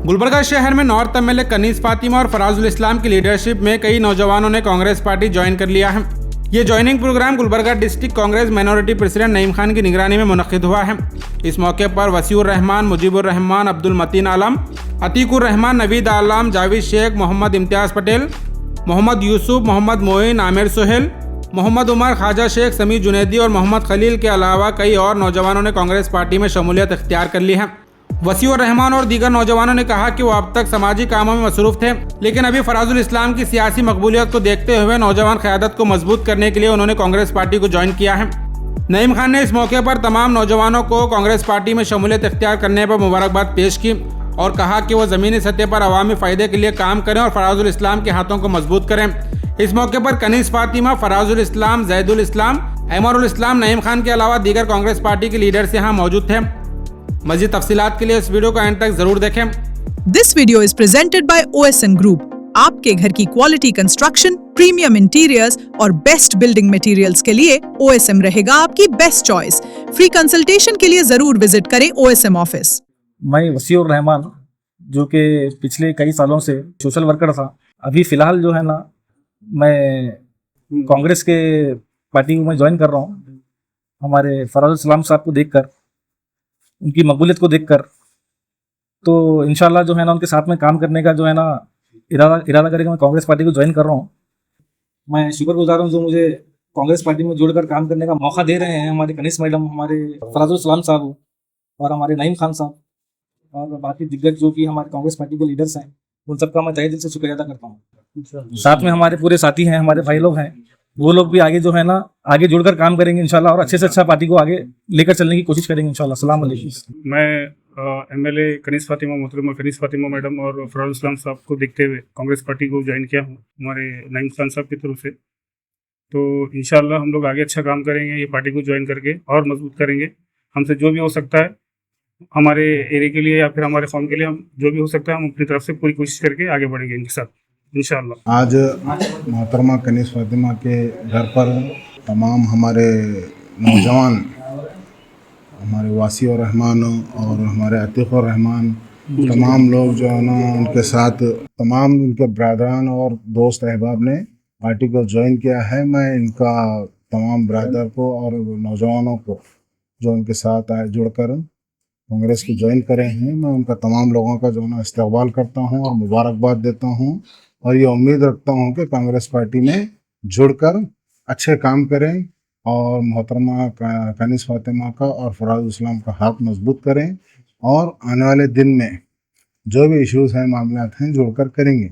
गुलबर्गा शहर में north MLA Kaneez Fatima और फराजुल इस्लाम की लीडरशिप में कई नौजवानों ने कांग्रेस पार्टी ज्वाइन कर लिया है। ये joining programme Gulbarga district Congress minority president Naeem Khan की निगरानी में मुनक्किद हुआ है। इस मौके पर वसीउर रहमान, मुजीबुर रहमान, अब्दुल मतीन आलम, अतीकुर रहमान, नवीद आलम, जावेद शेख, मोहम्मद इम्तियाज़ पटेल, मोहम्मद यूसुफ, मोहम्मद मोइन, आमिर सुहेल, मोहम्मद उमर, ख्वाजा शेख, समी जुनैदी और मोहम्मद खलील के अलावा कई और नौजवानों ने कांग्रेस पार्टी में शमूलियत इख्तियार कर ली है। वसीउर रहमान और दीगर नौजवानों ने कहा कि वो अब तक समाजी कामों में मसरूफ थे, लेकिन अभी फराजुल इस्लाम की सियासी मकबूलियत को देखते हुए नौजवान क़यादत को मजबूत करने के लिए उन्होंने कांग्रेस पार्टी को ज्वाइन किया है। नईम खान ने इस मौके पर तमाम नौजवानों को कांग्रेस पार्टी में शमूलियत इख्तियार करने पर मुबारकबाद पेश की और कहा कि वो ज़मीनी सतह पर अवामी फ़ायदे के लिए काम करें और फराजुल इस्लाम के हाथों को मजबूत करें। इस मौके पर कनीस फातिमा, फराजुल इस्लाम, जैदुल इस्लाम, एमरुल इस्लाम, नईम खान के अलावा दीगर कांग्रेस पार्टी के लीडर्स यहाँ मौजूद थे। मज़ीद तफसीलात के लिए इस वीडियो को एंड तक जरूर देखें। This video is presented by OSN group. आपके घर की क्वालिटी कंस्ट्रक्शन, प्रीमियम इंटीरियर्स और बेस्ट बिल्डिंग मटेरियल्स के लिए OSM रहेगा आपकी बेस्ट चॉइस। फ्री कंसल्टेशन के लिए जरूर विजिट करें OSM ऑफिस। मैं वसीउर रहमान, जो कि पिछले कई सालों से सोशल वर्कर था, अभी फ़िलहाल जो है ना मैं कांग्रेस के पार्टी में ज्वाइन कर रहा हूँ। हमारे फराजुल इस्लाम साहब को देखकर, उनकी मकबूलियत को देखकर, तो इंशाल्लाह जो है ना उनके साथ में काम करने का जो है ना इरादा करके मैं कांग्रेस पार्टी को ज्वाइन कर रहा हूँ। मैं शुक्रगुजार हूँ जो मुझे कांग्रेस पार्टी में जुड़कर काम करने का मौका दे रहे हैं हमारे कनीस मैडम, हमारे फराजुल इस्लाम साहब और हमारे नईम खान साहब और बाकी दिग्गज जो कि हमारे कांग्रेस पार्टी के लीडर्स हैं, उन सबका मैं तहे दिल से शुक्रिया अदा करता हूँ। साथ में हमारे पूरे साथी हैं, हमारे भाई लोग हैं, वो लोग भी आगे जो है ना आगे जुड़कर काम करेंगे इंशाल्लाह और अच्छे से अच्छा पार्टी को आगे लेकर चलने की कोशिश करेंगे इंशाल्लाह। अस्सलाम वालेकुम। मैं एमएलए कनीस फातिमा, मोहतरमा कनीस फातिमा मैडम और फराजुल इस्लाम साहब को देखते हुए कांग्रेस पार्टी को ज्वाइन किया हूँ हमारे नईम खान साहब की तरफ से। तो इंशाल्लाह हम लोग आगे अच्छा काम करेंगे, ये पार्टी को ज्वाइन करके और मजबूत करेंगे। हमसे जो भी हो सकता है हमारे एरिया के लिए या फिर हमारे कौम के लिए, हम जो भी हो सकता है हम अपनी तरफ से पूरी कोशिश करके आगे बढ़ेंगे इनके साथ इंशाल्लाह। आज मोहतरमा कनीस फातिमा के घर पर तमाम हमारे नौजवान, हमारे वसीउर रहमान और हमारे अतीकुर रहमान, तमाम लोग जो है ना उनके साथ तमाम उनके ब्रदरान और दोस्त अहबाब ने पार्टी को ज्वाइन किया है। मैं इनका तमाम ब्रदर को और नौजवानों को जो उनके साथ आए जुड़कर कांग्रेस की ज्वाइन करे हैं, मैं उनका तमाम लोगों का जो है ना इस्तकबाल करता हूँ और मुबारकबाद देता हूँ और ये उम्मीद रखता हूँ कि कांग्रेस पार्टी में जुड़कर अच्छे काम करें और मोहतरमा कनीस फातिमा का और फराजुल इस्लाम का हाथ मजबूत करें और आने वाले दिन में जो भी इश्यूज़ हैं, मामलात हैं, जुड़कर करेंगे।